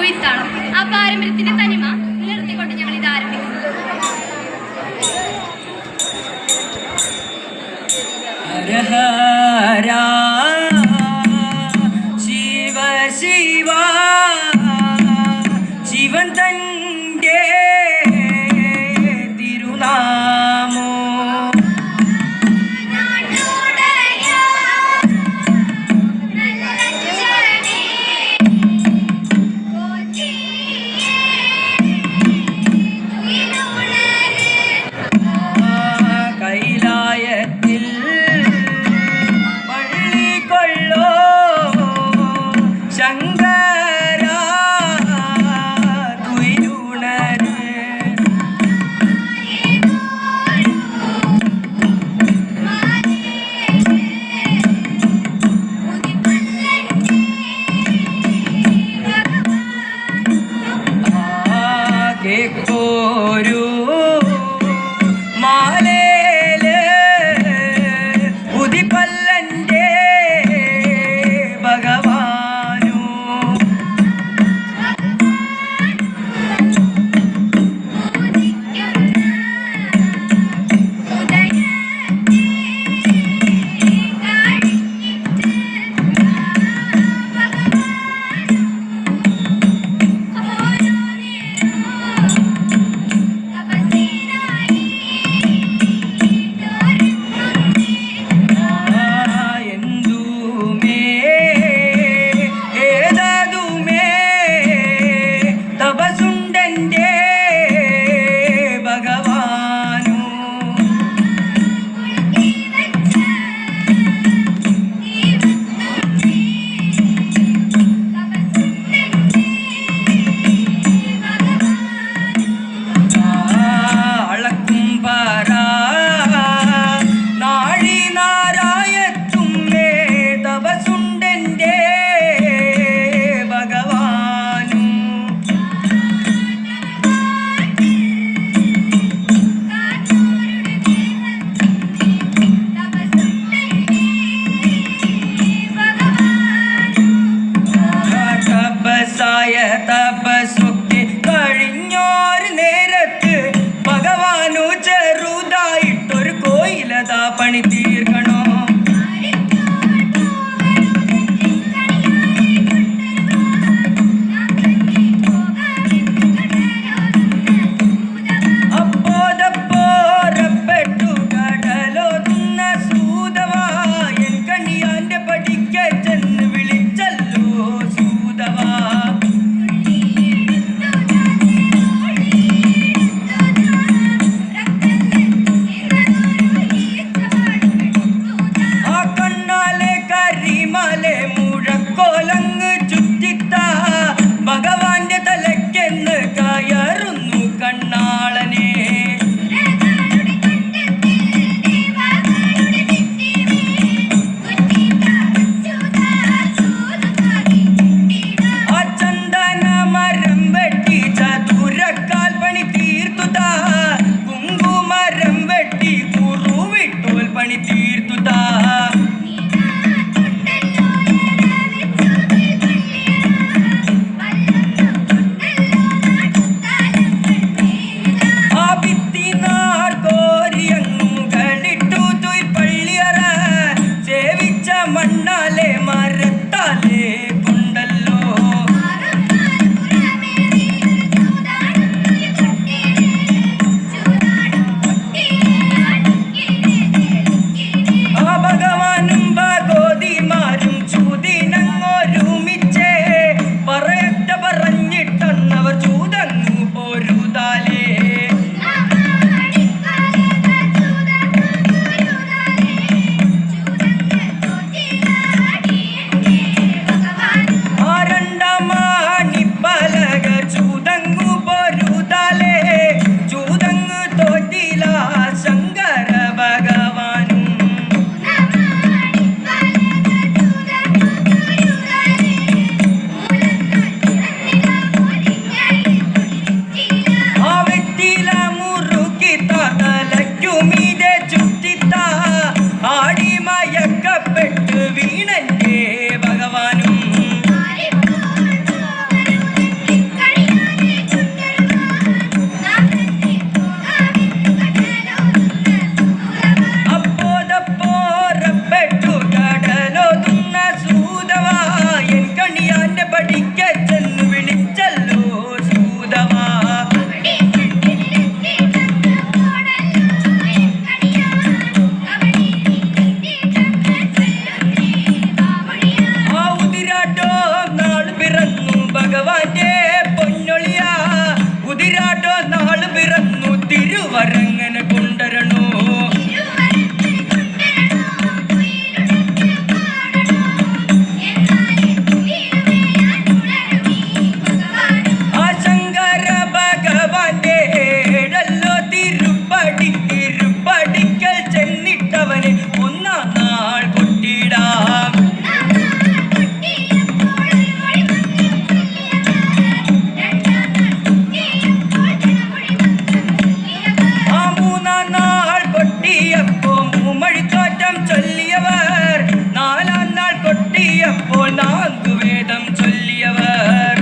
കുയിത്താളം. ആ പാരമ്പര്യത്തിന്റെ തനിമ നിലനിർത്തിക്കൊണ്ട് ഞങ്ങൾ ഇത് ആരംഭിക്കുന്നു. ശിവ ശിവ ശിവൻ തൻ്റെ തിരുനാമോ കൈലായത്തിൽ പള്ളിക്കൊള്ളോ ശങ്കര തുയിലുണര് കേക്കോരു മാലേല് ഉദിപ്പല്ലൻ്റെ ഭഗവാനു തപസ്സൊക്കെ കഴിഞ്ഞോരു നേരത്ത് ഭഗവാനു ചെറുതായിട്ടൊരു കോയിലതാ പണി തീർക്കണോ. അപ്പോതപ്പോറപ്പെട്ടു കടലൊന്ന സൂതവാ എൻ കണിയാന്റെ പടിക്ക ചെന്ന് വിളിച്ചല്ലോ സൂതവാ. ഭഗവാന്റെ പൊന്നൊളിയ ഉതിരാട്ടോ നാള് പിറന്നു തിരുവരങ്ങനെ കൊണ്ടരണോ ആ ശങ്കര ഭഗവാന്റെ ഏഴല്ലോ തിരുപ്പടിക്കൽ ചെന്നിട്ടവനെ ഒന്നാം നാൾ കൊട്ടിടാം ആ മൂന്നാം നാൾ കൊട്ടിയപ്പോ മൂമഴിത്തോറ്റം ചൊല്ലിയവർ നാലാം നാൾ കൊട്ടിയപ്പോൾ നാഗുവേദം ചൊല്ലിയവർ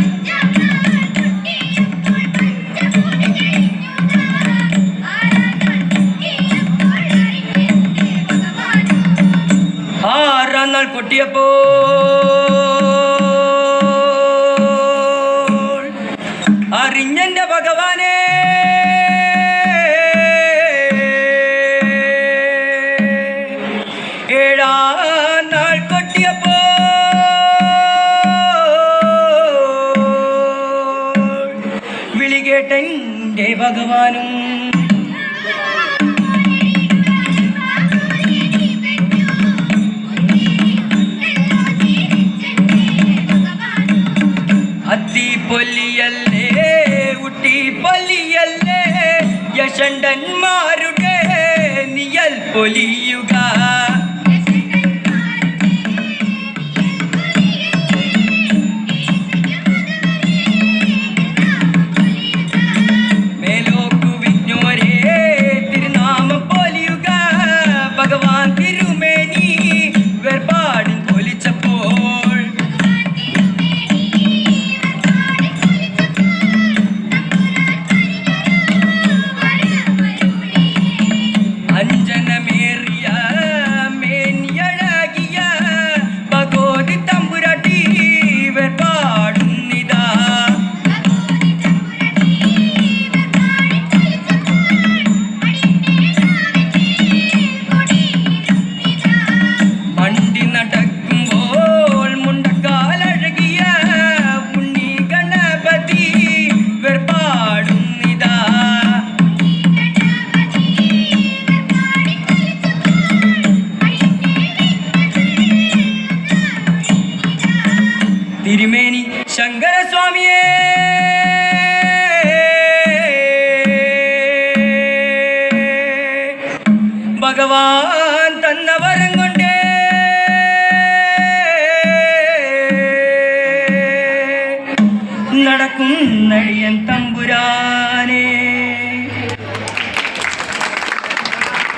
ആറാം നാൾ കൊട്ടിയപ്പോൾ അറിഞ്ഞെന്റെ ഭഗവാനെ ഏഴാം നാൾ കൊട്ടിയപ്പോൾ വിളികേട്ടെന്റെ ഭഗവാനും അത്തി പൊല്ലിയല്ലേ ഉട്ടി പൊല്ലിയല്ലേ യശണ്ടന്മാരുടെ നിയൽ പൊലിയുക മേലോക്കു വിജ്ഞോരേ തിരുനാമം പൊലിയുക ഭഗവാൻ തിരുമേനി വേർപാടിൽ പൊലിച്ചപ്പോൾ അഞ്ജനമേറിയ മേനിയഴകിയ ഭഗവതി തമ്പുരാട്ടി വേർപാടുന്നിതാ മണ്ടി നടക്കുമ്പോൾ മുണ്ടക്കാലഴകിയ ഉണ്ണി ഗണപതി വേർപാടുന്നിതാ തിരുമേനി ശങ്കരസ്വാമിയേ ഭഗവാൻ തന്ന വരം കൊണ്ടേ നടക്കും നടിയൻ തമ്പുരാൻ